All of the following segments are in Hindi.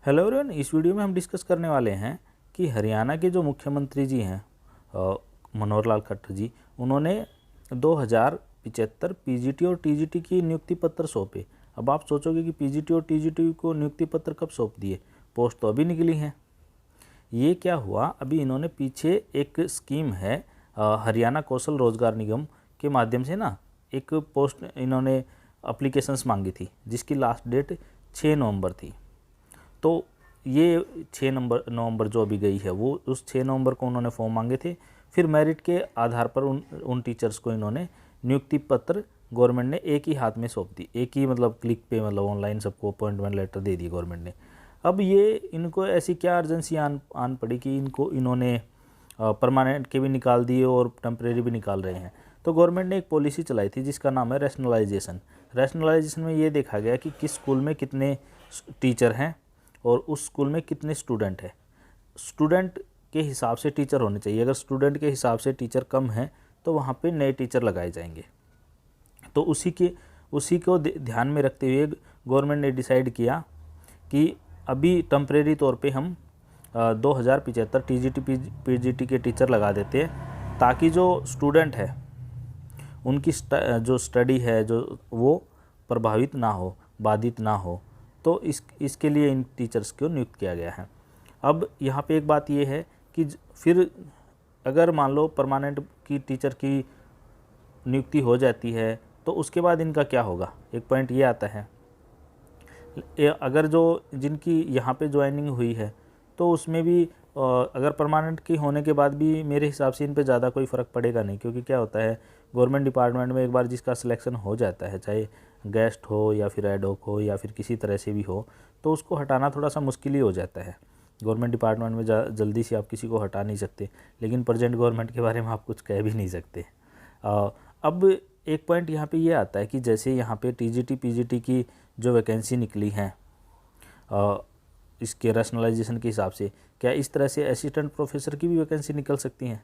हेलो एवरीवन, इस वीडियो में हम डिस्कस करने वाले हैं कि हरियाणा के जो मुख्यमंत्री जी हैं मनोहर लाल खट्टर जी, उन्होंने 2075 पीजीटी और टीजीटी की नियुक्ति पत्र सौंपे। अब आप सोचोगे कि पीजीटी और टीजीटी को नियुक्ति पत्र कब सौंप दिए, पोस्ट तो अभी निकली हैं। ये क्या हुआ, अभी इन्होंने पीछे एक स्कीम है हरियाणा कौशल रोजगार निगम के माध्यम से ना एक पोस्ट इन्होंने अप्लीकेशंस मांगी थी, जिसकी लास्ट डेट 6 नवंबर थी। तो ये 6 नवंबर जो अभी गई है, वो उस 6 नवंबर को उन्होंने फॉर्म मांगे थे। फिर मेरिट के आधार पर उन टीचर्स को इन्होंने नियुक्ति पत्र गवर्नमेंट ने एक ही हाथ में सौंप दी, एक ही मतलब क्लिक पे, मतलब ऑनलाइन सबको अपॉइंटमेंट लेटर दे दी गवर्नमेंट ने। अब ये इनको ऐसी क्या अर्जेंसी आन पड़ी कि इन्होंने परमानेंट के भी निकाल दिए और टेम्परेरी भी निकाल रहे हैं। तो गवर्नमेंट ने एक पॉलिसी चलाई थी जिसका नाम है रैशनलाइजेशन। रैशनलाइजेशन में ये देखा गया कि किस स्कूल में कितने टीचर हैं और उस स्कूल में कितने स्टूडेंट हैं। स्टूडेंट के हिसाब से टीचर होने चाहिए। अगर स्टूडेंट के हिसाब से टीचर कम हैं तो वहाँ पे नए टीचर लगाए जाएंगे। तो उसी को ध्यान में रखते हुए गवर्नमेंट ने डिसाइड किया कि अभी टेम्परेरी तौर पे हम 2075 टीजीटी पीजीटी के टीचर लगा देते हैं, ताकि जो स्टूडेंट है उनकी जो स्टडी है जो वो प्रभावित ना हो, बाधित ना हो। तो इसके लिए इन टीचर्स को नियुक्त किया गया है। अब यहाँ पे एक बात ये है कि फिर अगर मान लो परमानेंट की टीचर की नियुक्ति हो जाती है तो उसके बाद इनका क्या होगा। एक पॉइंट ये आता है, अगर जो जिनकी यहाँ पे ज्वाइनिंग हुई है तो उसमें भी अगर परमानेंट की होने के बाद भी मेरे हिसाब से इन पे ज़्यादा कोई फ़र्क पड़ेगा नहीं, क्योंकि क्या होता है गवर्नमेंट डिपार्टमेंट में एक बार जिसका सिलेक्शन हो जाता है, चाहे गेस्ट हो या फिर एडहॉक हो या फिर किसी तरह से भी हो, तो उसको हटाना थोड़ा सा मुश्किल ही हो जाता है। गवर्नमेंट डिपार्टमेंट में जल्दी से आप किसी को हटा नहीं सकते, लेकिन प्रेजेंट गवर्नमेंट के बारे में आप कुछ कह भी नहीं सकते। अब एक पॉइंट यहाँ पे ये आता है कि जैसे यहाँ पे टीजीटी पीजीटी की जो वैकेंसी निकली हैं इसके रैशनलाइजेशन के हिसाब से, क्या इस तरह से असिस्टेंट प्रोफेसर की भी वैकेंसी निकल सकती हैं?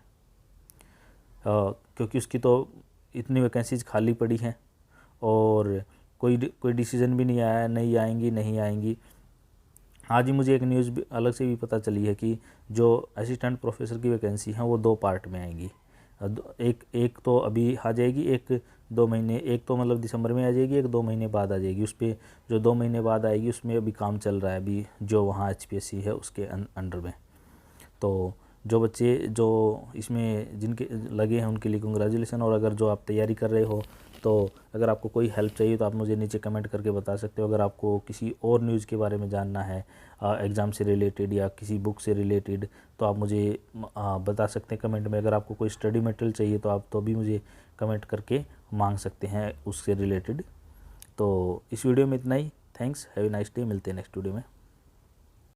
क्योंकि उसकी तो इतनी वैकेंसीज खाली पड़ी हैं और कोई डिसीजन भी नहीं आया, नहीं आएंगी। आज ही मुझे एक न्यूज़ भी अलग से भी पता चली है कि जो असिस्टेंट प्रोफेसर की वैकेंसी हैं वो 2 पार्ट में आएंगी। एक तो अभी आ जाएगी, एक 2 महीने, एक तो मतलब दिसंबर में आ जाएगी, एक 2 महीने बाद आ जाएगी। उस पर जो 2 महीने बाद आएगी उसमें अभी काम चल रहा है, अभी जो वहाँ एचपीएससी है उसके अंडर में। तो जो बच्चे जो इसमें जिनके लगे हैं उनके लिए कंग्रेचुलेसन। और अगर जो आप तैयारी कर रहे हो तो अगर आपको कोई हेल्प चाहिए तो आप मुझे नीचे कमेंट करके बता सकते हो। अगर आपको किसी और न्यूज़ के बारे में जानना है एग्ज़ाम से रिलेटेड या किसी बुक से रिलेटेड, तो आप मुझे बता सकते हैं कमेंट में। अगर आपको कोई स्टडी मटेरियल चाहिए तो आप तो भी मुझे कमेंट करके मांग सकते हैं उससे रिलेटेड। तो इस वीडियो में इतना ही। Thanks, have a nice day. मिलते हैं नेक्स्ट वीडियो में।